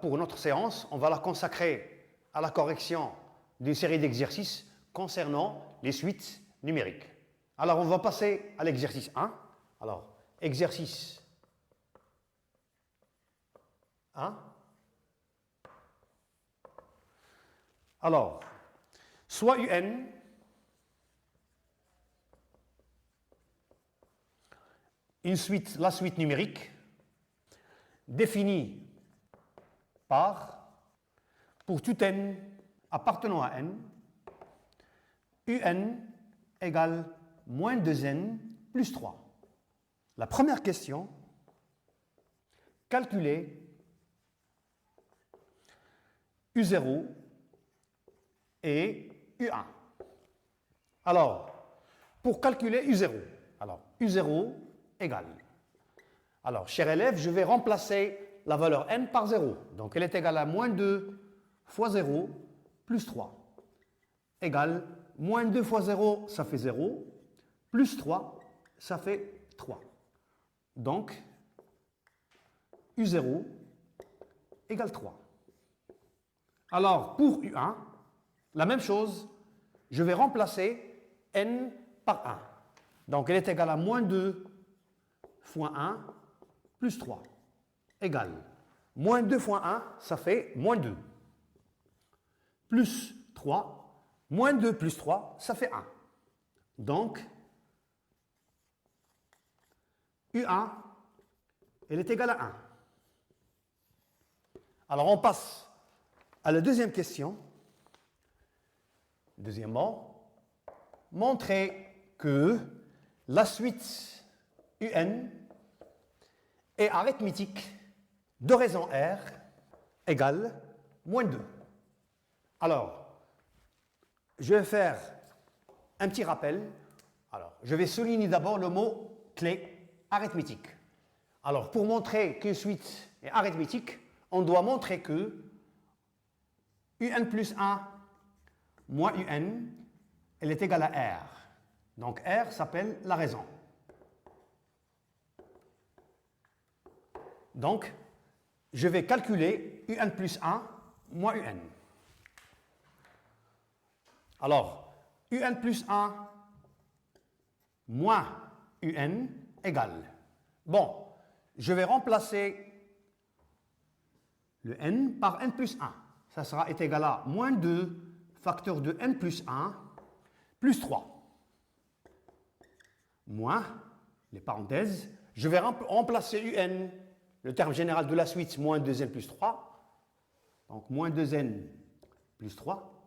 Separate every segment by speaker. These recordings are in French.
Speaker 1: pour notre séance, on va la consacrer à la correction d'une série d'exercices concernant les suites numériques. Alors, on va passer à l'exercice 1. Alors, exercice 1. Alors, soit UN la suite numérique définie par, pour tout n appartenant à n, un égale moins 2n plus 3. La première question, calculer U0 et U1. Alors, pour calculer U0, alors U0 égale. Alors, cher élève, je vais remplacer la valeur n par 0. Donc, elle est égale à moins 2 fois 0 plus 3 égale moins 2 fois 0, ça fait 0, plus 3, ça fait 3. Donc, U0 égale 3. Alors, pour U1, la même chose, je vais remplacer n par 1. Donc, elle est égale à moins 2 fois 1 plus 3 égale moins 2 fois 1, ça fait moins 2. Plus 3, moins 2 plus 3, ça fait 1. Donc, U1, elle est égale à 1. Alors, on passe à la deuxième question. Deuxièmement, montrer que la suite UN est arithmétique de raison R égale moins 2. Alors, je vais faire un petit rappel. Alors, je vais souligner d'abord le mot clé arithmétique. Alors, pour montrer qu'une suite est arithmétique, on doit montrer que UN plus 1 moins UN, elle est égale à R. Donc, R s'appelle la raison. Donc, je vais calculer UN plus 1 moins UN. Alors, UN plus 1 moins UN égale. Bon, je vais remplacer le n par n plus 1. Ça sera égal à moins 2 facteur de n plus 1 plus 3. Moins, les parenthèses, je vais remplacer un, le terme général de la suite, moins 2n plus 3. Donc, moins 2n plus 3.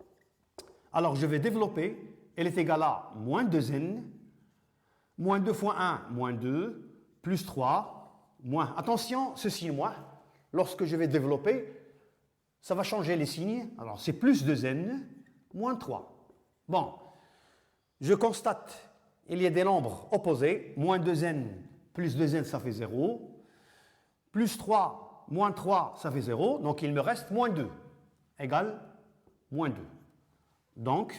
Speaker 1: Alors, je vais développer, elle est égale à moins 2n, moins 2 fois 1, moins 2, plus 3, moins. Attention, ce signe moins, lorsque je vais développer, ça va changer les signes. Alors, c'est plus 2n, moins 3. Bon, je constate, il y a des nombres opposés. Moins 2n plus 2n, ça fait 0. Plus 3, moins 3, ça fait 0. Donc, il me reste moins 2, égale moins 2. Donc,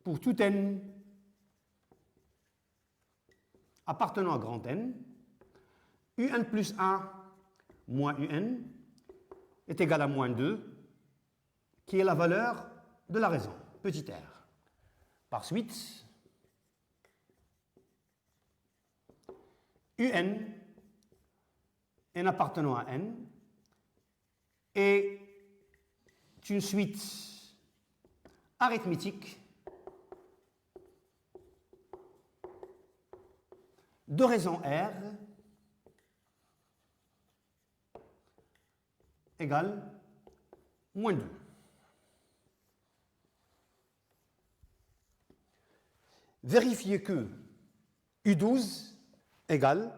Speaker 1: pour tout n appartenant à grand N, un plus 1 moins un est égal à moins 2, qui est la valeur de la raison, petit r. Par suite, un appartenant à n est une suite arithmétique de raison R égale moins 2. Vérifiez que U12 égale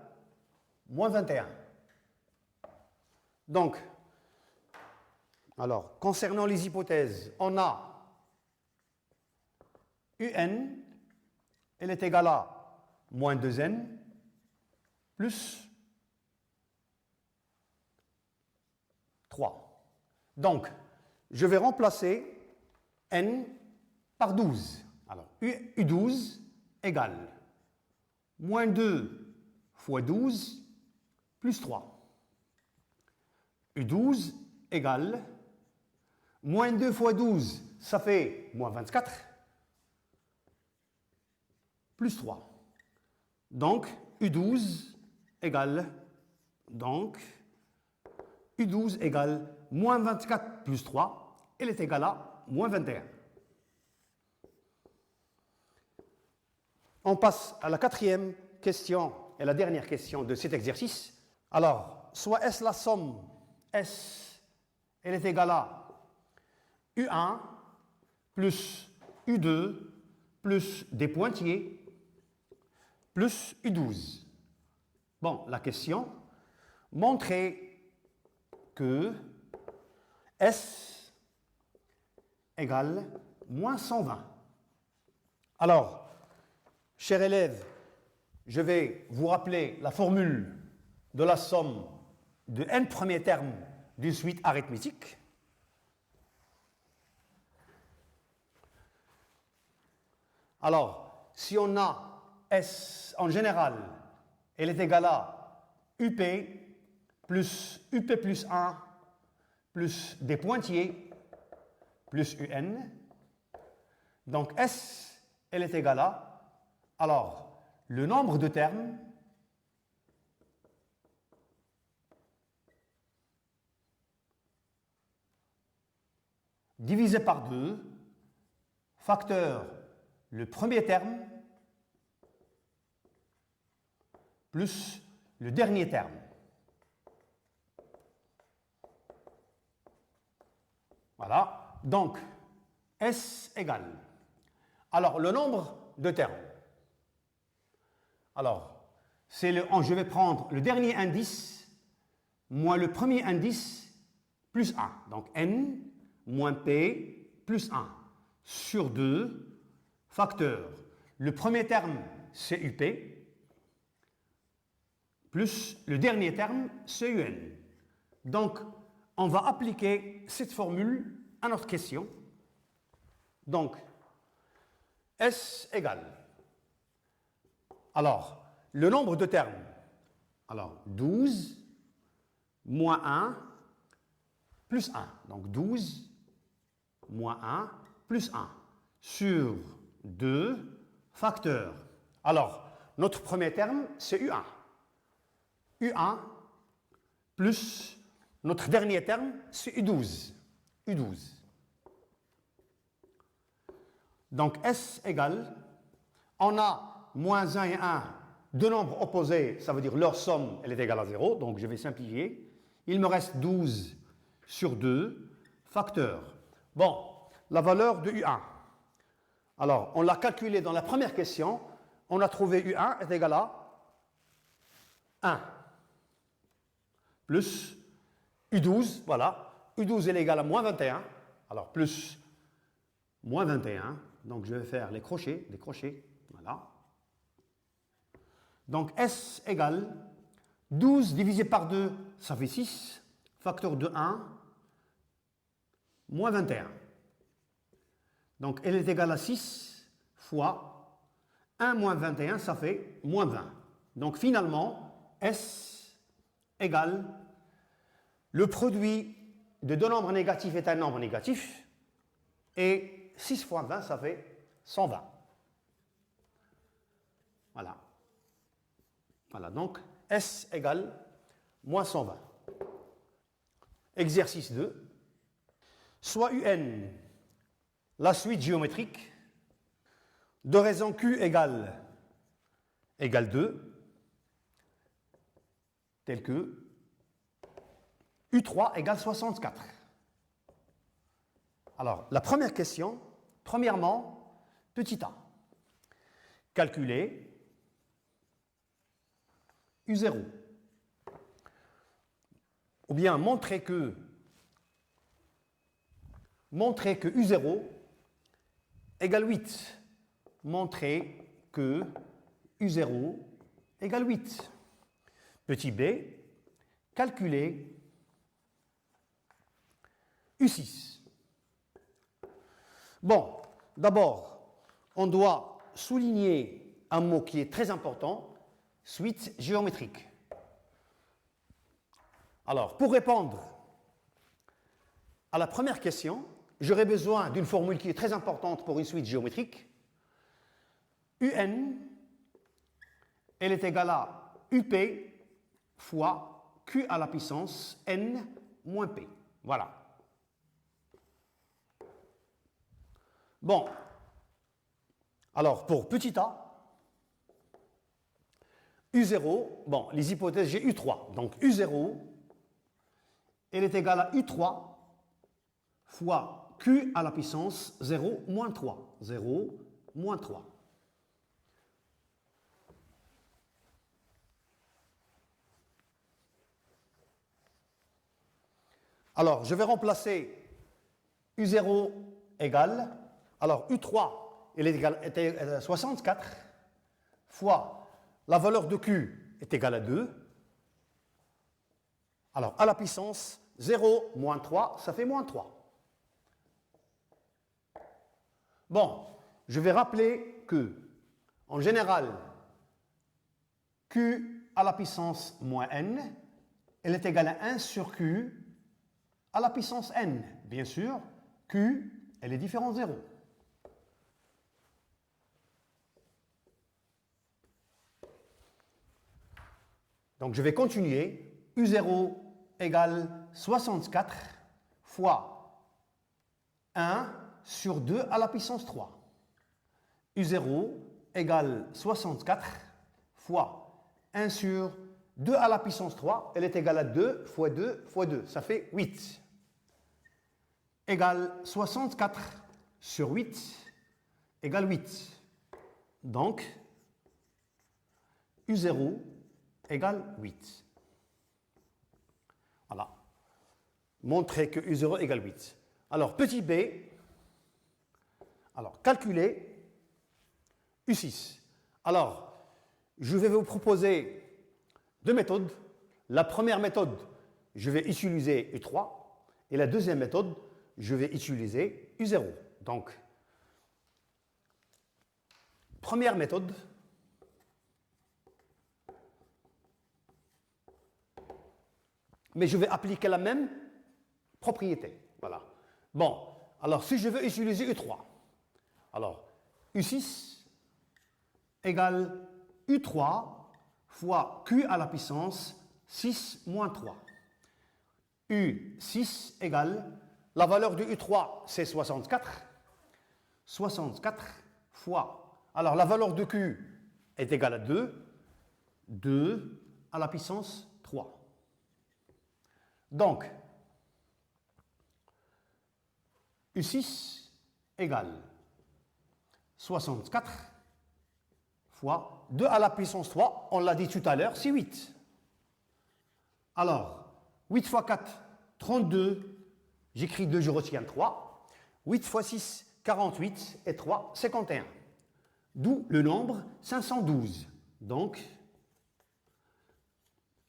Speaker 1: moins 21. Donc, alors, concernant les hypothèses, on a UN, elle est égale à moins 2n plus 3. Donc, je vais remplacer n par 12. Alors, U12 égale moins 2 fois 12 plus 3. U12 égale moins 2 fois 12, ça fait moins 24, plus 3. Donc, U12 égale, U12 égale moins 24 plus 3, elle est égale à moins 21. On passe à la quatrième question et la dernière question de cet exercice. Alors, soit est-ce la somme S, elle est égale à U1 plus U2 plus des pointillés plus U12. Bon, la question, montrer que S égale moins 120. Alors, chers élèves, je vais vous rappeler la formule de la somme de n premiers termes d'une suite arithmétique. Alors, si on a S en général, elle est égale à UP plus 1 plus des pointillés plus UN. Donc S, elle est égale à, alors, le nombre de termes divisé par 2, facteur le premier terme plus le dernier terme. Voilà, donc S égale. Alors, le nombre de termes. Alors, je vais prendre le dernier indice moins le premier indice plus 1. Donc, N moins P plus 1 sur 2, facteur. Le premier terme, c'est UP, plus le dernier terme, c'est UN. Donc, on va appliquer cette formule à notre question. Donc, S égale. Alors, le nombre de termes. Alors, 12 moins 1 plus 1. Donc, 12 moins 1 plus 1 sur 2 facteur. Alors, notre premier terme, c'est U1. U1 plus notre dernier terme, c'est U12. U12. Donc, S égale, on a moins 1 et 1, deux nombres opposés, ça veut dire leur somme, elle est égale à 0, donc je vais simplifier. Il me reste 12 sur 2, facteur. Bon, la valeur de U1. Alors, on l'a calculé dans la première question, on a trouvé U1 est égal à 1 plus U12, voilà, U12 est égal à moins 21, alors plus moins 21, donc je vais faire les crochets, voilà. Donc S égale 12 divisé par 2, ça fait 6, facteur de 1, moins 21. Donc elle est égale à 6 fois 1 moins 21, ça fait moins 20. Donc finalement, S égale le produit de deux nombres négatifs est un nombre négatif, et 6 fois 20, ça fait 120. Voilà. Voilà, donc S égale moins 120. Exercice 2. Soit UN la suite géométrique de raison Q égale 2, tel que U3 égale 64. Alors, la première question, premièrement, petit a. Calculer U0. Ou bien montrer que U0 égale 8. Montrer que U0 égale 8. Petit b, calculer U6. Bon, d'abord, on doit souligner un mot qui est très important, suite géométrique. Alors, pour répondre à la première question, j'aurai besoin d'une formule qui est très importante pour une suite géométrique. UN, elle est égale à UP fois Q à la puissance N moins P. Voilà. Bon. Alors, pour petit a, U0, bon, les hypothèses, j'ai U3. Donc, U0, elle est égale à U3 fois Q à la puissance 0 moins 3. 0 moins 3. Alors, je vais remplacer U0 égale, alors U3, elle est égale à 64 fois la valeur de Q est égale à 2. Alors, à la puissance 0 moins 3, ça fait moins 3. Bon, je vais rappeler que, en général, Q à la puissance moins n, elle est égale à 1 sur Q à la puissance n. Bien sûr, Q, elle est différente de 0. Donc je vais continuer. U0 égale 64 fois 1 sur 2 à la puissance 3. U0 égale 64 fois 1 sur 2 à la puissance 3. Elle est égale à 2 fois 2 fois 2. Ça fait 8. Égale 64 sur 8 égale 8. Donc, U0 égale 8. Voilà. Montrer que U0 égale 8. Alors, petit b, alors, calculer U6. Alors, je vais vous proposer deux méthodes. La première méthode, je vais utiliser U3. Et la deuxième méthode, je vais utiliser U0. Donc, première méthode, mais je vais appliquer la même propriété. Voilà. Bon, alors si je veux utiliser U3, alors U6 égale U3 fois Q à la puissance 6 moins 3. U6 égale, la valeur de U3 c'est 64. 64 fois, alors la valeur de Q est égale à 2. 2 à la puissance 3. Donc, U6 égale 64 fois 2 à la puissance 3, on l'a dit tout à l'heure, c'est 8. Alors, 8 fois 4, 32, j'écris 2, je retiens 3. 8 fois 6, 48, et 3, 51. D'où le nombre 512. Donc,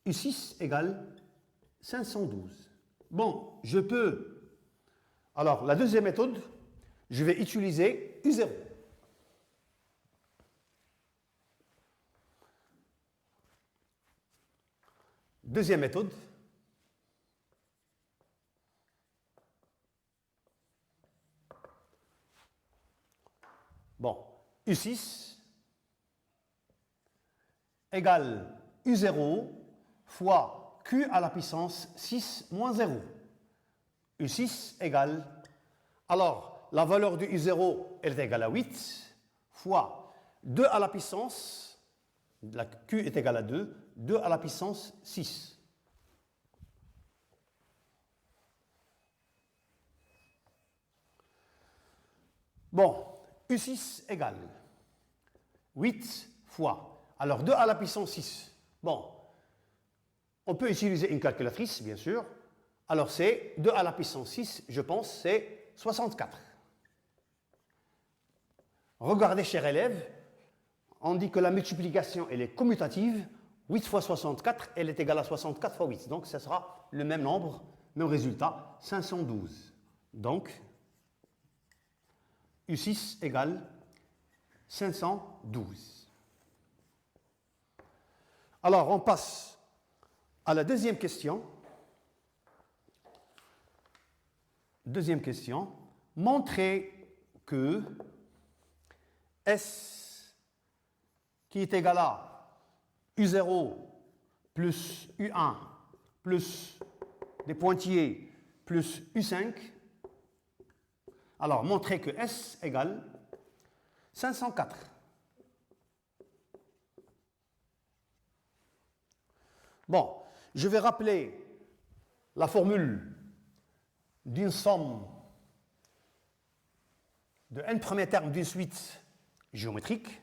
Speaker 1: U6 égale 512. Bon, je peux... Alors, la deuxième méthode, je vais utiliser U0. Deuxième méthode. Bon, U6 égale U0 fois Q à la puissance 6 moins 0. U6 égale... Alors, la valeur de U0, elle est égale à 8 fois 2 à la puissance, la Q est égale à 2, 2 à la puissance 6. Bon, U6 égale 8 fois... Alors, 2 à la puissance 6. Bon, on peut utiliser une calculatrice, bien sûr. Alors, c'est 2 à la puissance 6, je pense, c'est 64. Regardez, chers élèves, on dit que la multiplication, elle est commutative. 8 fois 64, elle est égale à 64 fois 8. Donc, ce sera le même nombre, même résultat, 512. Donc, U6 égale 512. Alors, on passe à la deuxième question. deuxième question. Montrez que S qui est égal à U0 plus U1 plus des pointillés plus U5. Alors, montrez que S égale 504. Bon, je vais rappeler la formule d'une somme de n premiers termes d'une suite géométrique.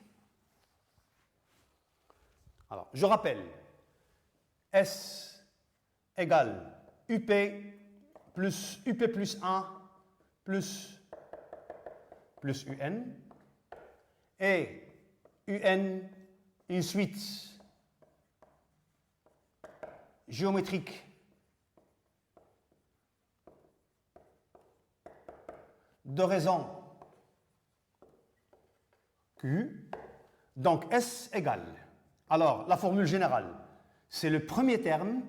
Speaker 1: Alors, je rappelle, S égale UP plus UP plus 1 plus UN et UN une suite géométrique de raison Q, donc S égale. Alors, la formule générale, c'est le premier terme,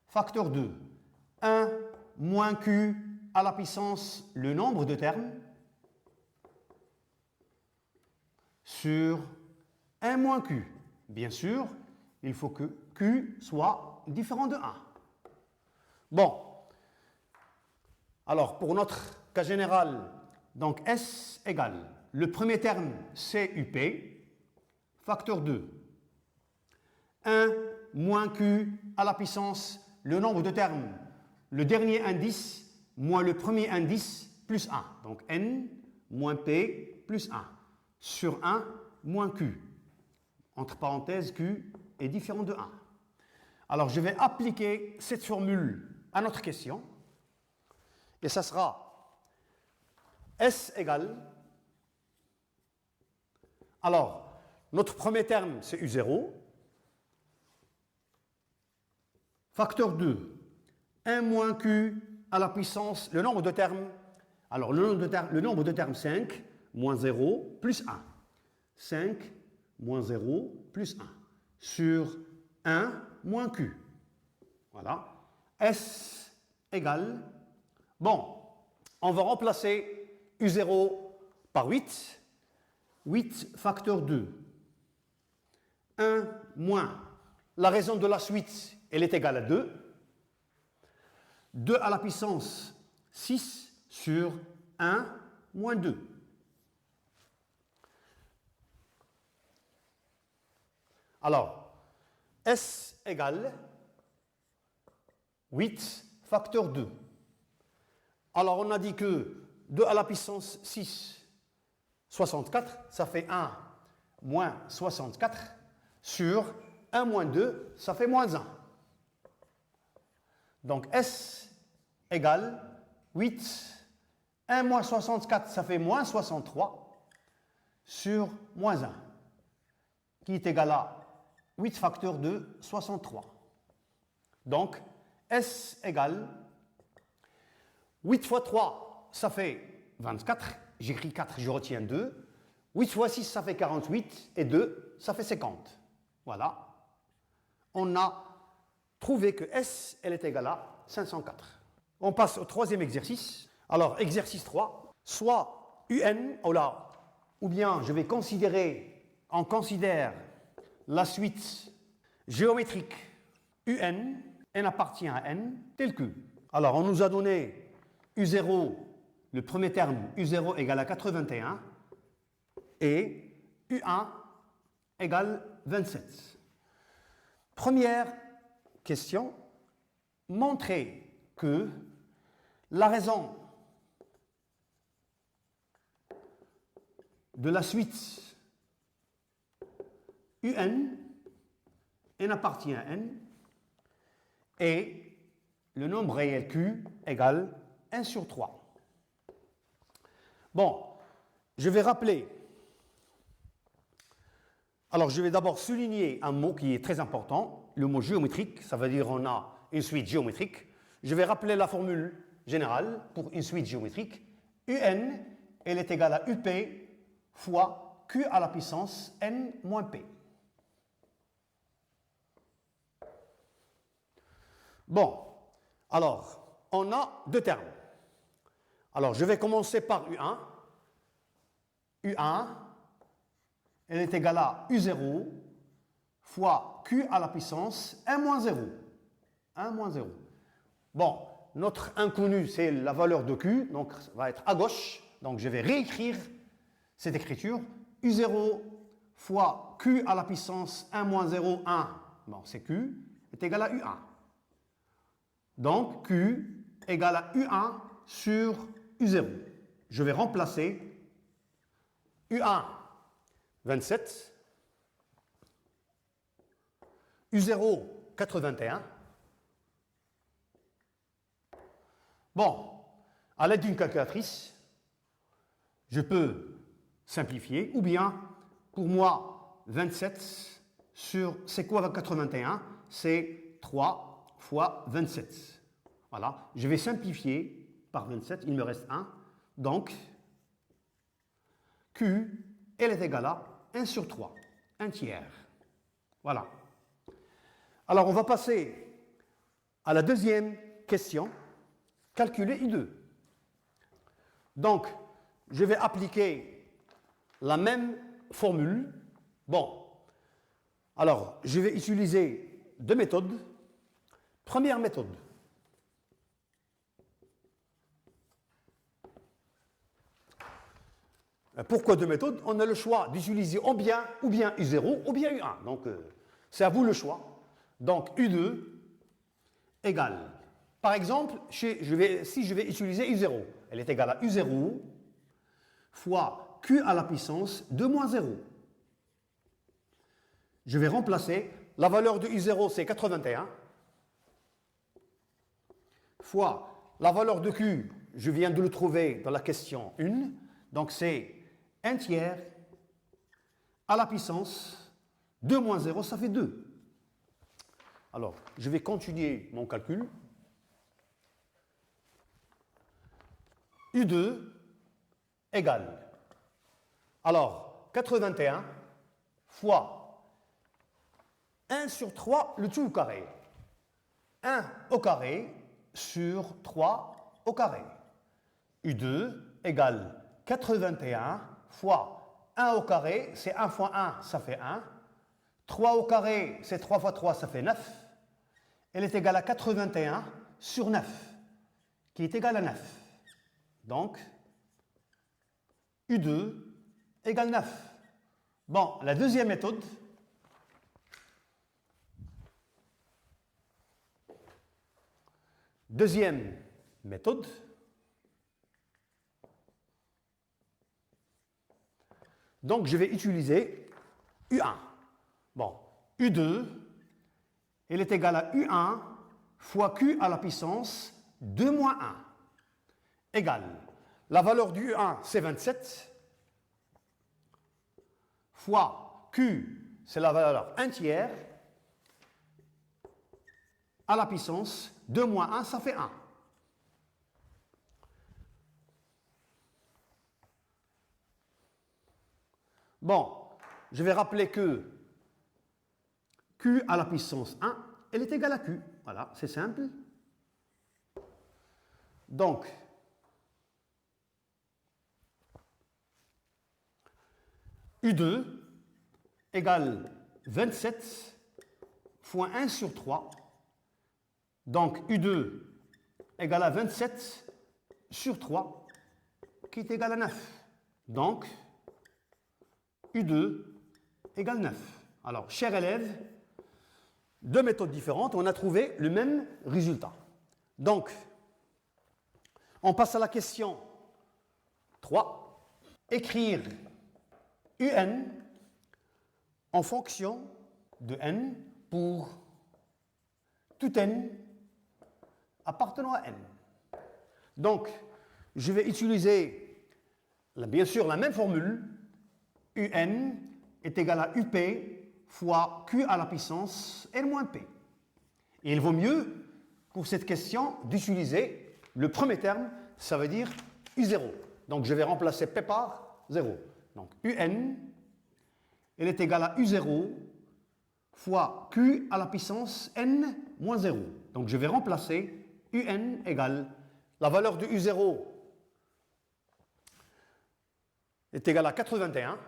Speaker 1: facteur 2, 1 moins Q à la puissance le nombre de termes sur 1 moins Q. Bien sûr, il faut que Q soit différent de 1. Bon, alors pour notre cas général, donc S égale, le premier terme c'est UP, facteur 2, 1 moins Q à la puissance le nombre de termes, le dernier indice moins le premier indice plus 1. Donc N moins P plus 1 sur 1 moins Q. Entre parenthèses, Q est différent de 1. Alors je vais appliquer cette formule à notre question. Et ça sera S égale. Alors, notre premier terme, c'est U0. Facteur 2, 1 moins Q à la puissance, le nombre de termes. Alors, le nombre de termes 5, moins 0, plus 1. 5, moins 0, plus 1. Sur 1, moins Q. Voilà. S égale. Bon, on va remplacer U0 par 8. 8 facteur 2. 1 moins. La raison de la suite, elle est égale à 2. 2 à la puissance 6 sur 1 moins 2. Alors, S égale 8 facteur 2. Alors, on a dit que 2 à la puissance 6, 64, ça fait 1 moins 64 sur 1 moins 2, ça fait moins 1. Donc, S égale 8, 1 moins 64, ça fait moins 63 sur moins 1, qui est égal à 8 facteur de 63. Donc, S égale 8 fois 3, ça fait 24. J'écris 4, je retiens 2. 8 fois 6, ça fait 48. Et 2, ça fait 50. Voilà. On a trouvé que S, elle est égale à 504. On passe au troisième exercice. Alors, exercice 3. Soit UN, ou bien je vais considérer, on considère la suite géométrique UN, N appartient à N, tel que. Alors, on nous a donné U0, le premier terme, U0 égale à 81, et U1 égale 27. Première question, montrer que la raison de la suite UN, N appartient à N, et le nombre réel Q égale 1 sur 3. Bon, je vais rappeler. Alors, je vais d'abord souligner un mot qui est très important, le mot géométrique, ça veut dire on a une suite géométrique. Je vais rappeler la formule générale pour une suite géométrique. UN, elle est égale à UP fois Q à la puissance N moins P. Bon, Alors, on a deux termes. Alors, je vais commencer par U1. U1, elle est égale à U0 fois Q à la puissance 1 moins 0. 1 moins 0. Bon, notre inconnu, c'est la valeur de Q, donc ça va être à gauche. Donc, je vais réécrire cette écriture. U0 fois Q à la puissance 1 moins 0, 1. Bon, c'est Q, est égal à U1. Donc, Q égale à U1 sur U0. Je vais remplacer U1, 27, U0, 81. Bon, à l'aide d'une calculatrice, je peux simplifier, ou bien, pour moi, 27 sur, c'est quoi 81? C'est 3 fois 27. Voilà, je vais simplifier par 27, il me reste 1. Donc, Q, elle est égale à 1 sur 3, 1 tiers. Voilà. Alors, on va passer à la deuxième question, calculer I2. Donc, je vais appliquer la même formule. Bon, alors, je vais utiliser deux méthodes. Première méthode. Pourquoi deux méthodes? On a le choix d'utiliser ou bien U0 ou bien U1. Donc, c'est à vous le choix. Donc, U2 égale. Par exemple, si je vais utiliser U0, elle est égale à U0 fois Q à la puissance 2 moins 0. Je vais remplacer, la valeur de U0 c'est 81, fois la valeur de Q, je viens de le trouver dans la question 1, donc c'est 1 tiers à la puissance 2 moins 0, ça fait 2. Alors, je vais continuer mon calcul. U2 égale. Alors, 81 fois 1 sur 3, le tout au carré. 1 au carré sur 3 au carré. U2 égale 81 fois 1 au carré, c'est 1 fois 1, ça fait 1. 3 au carré, c'est 3 fois 3, ça fait 9. Elle est égale à 81 sur 9, qui est égal à 9. Donc, U2 égale 9. Bon, la deuxième méthode. Deuxième méthode. Donc, je vais utiliser U1. Bon, U2, elle est égale à U1 fois Q à la puissance 2 moins 1 égale. La valeur du U1, c'est 27, fois Q, c'est la valeur 1 tiers, à la puissance 2 moins 1, ça fait 1. Bon, je vais rappeler que Q à la puissance 1, elle est égale à Q. Voilà, c'est simple. Donc, U2 égale 27 fois 1 sur 3. Donc, U2 égale à 27 sur 3, qui est égal à 9. Donc, U2 égale 9. Alors, chers élèves, deux méthodes différentes, on a trouvé le même résultat. Donc, on passe à la question 3. Écrire UN en fonction de n pour tout n appartenant à n. Donc, je vais utiliser, bien sûr, la même formule. UN est égal à UP fois Q à la puissance n moins P. Et il vaut mieux, pour cette question, d'utiliser le premier terme, ça veut dire U0. Donc, je vais remplacer P par 0. Donc, UN, elle est égale à U0 fois Q à la puissance n moins 0. Donc, je vais remplacer un égale la valeur de U0 est égale à 81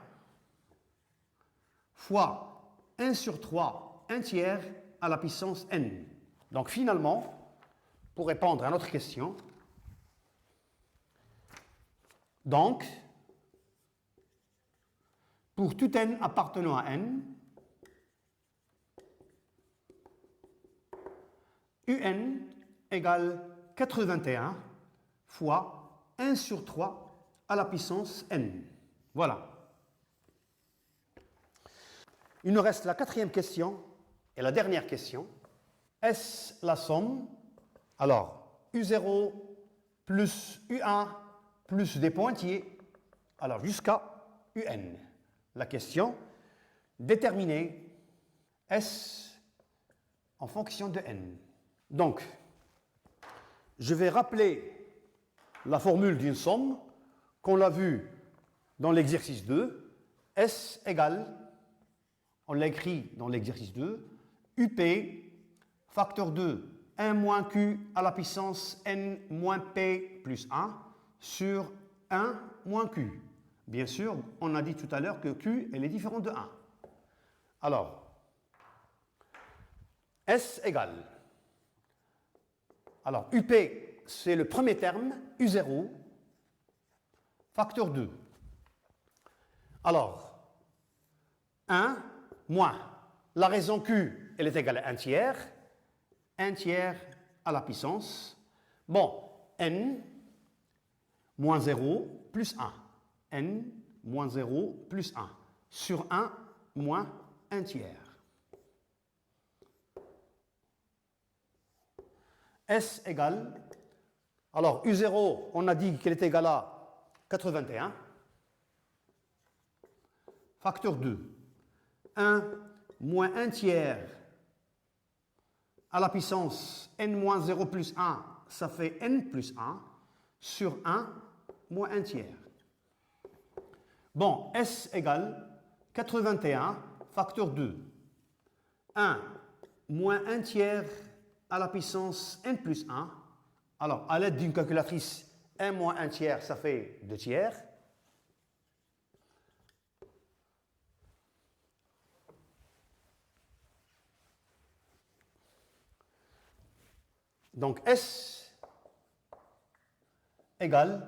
Speaker 1: fois 1 sur 3, 1 tiers à la puissance n. Donc finalement, pour répondre à notre question, donc, pour tout n appartenant à n, un égale 81 fois 1 sur 3 à la puissance n. Voilà. Il nous reste la quatrième question et la dernière question. Est-ce la somme, alors, U0 plus U1 plus des pointillés, alors jusqu'à UN. La question, déterminer S en fonction de n. Donc, je vais rappeler la formule d'une somme qu'on l'a vue dans l'exercice 2. S égale, on l'a écrit dans l'exercice 2, UP facteur 2, 1 moins Q à la puissance n moins P plus 1 sur 1 moins Q. Bien sûr, on a dit tout à l'heure que Q elle est différente de 1. Alors, S égale, alors UP c'est le premier terme, U0, facteur 2. Alors, 1 moins, la raison Q elle est égale à 1 tiers à la puissance, bon, n moins 0 plus 1, n moins 0 plus 1, sur 1 moins 1 tiers. S égale, alors U0, on a dit qu'elle est égale à 81, facteur 2, 1 moins 1 tiers à la puissance n moins 0 plus 1, ça fait n plus 1, sur 1 moins 1 tiers. Bon, S égale 81 facteur 2. 1 moins 1 tiers à la puissance n plus 1. Alors, à l'aide d'une calculatrice, 1 moins 1 tiers, ça fait 2 tiers. Donc, S égale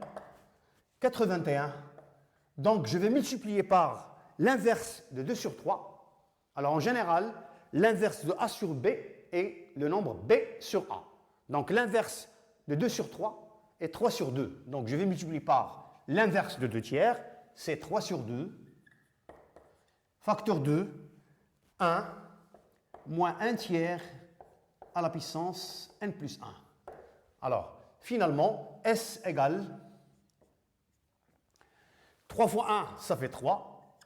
Speaker 1: 81. Donc, je vais multiplier par l'inverse de 2 sur 3. Alors, en général, l'inverse de A sur B est le nombre B sur A. Donc, l'inverse de 2 sur 3 est 3 sur 2. Donc, je vais multiplier par l'inverse de 2 tiers, c'est 3 sur 2. Facteur 2, 1 moins 1 tiers à la puissance n plus 1. Alors, finalement, S égale 3 fois 1, ça fait 3.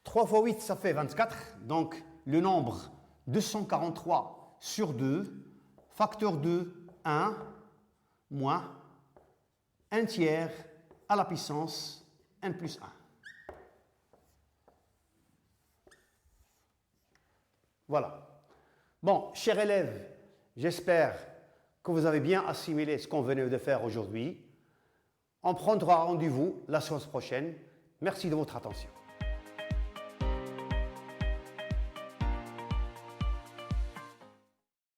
Speaker 1: 3 fois 8, ça fait 24. Donc, le nombre 243 sur 2, facteur 2, 1, moins 1 tiers à la puissance n plus 1. Voilà. Bon, chers élèves, j'espère que vous avez bien assimilé ce qu'on venait de faire aujourd'hui. On prendra rendez-vous la séance prochaine. Merci de votre attention.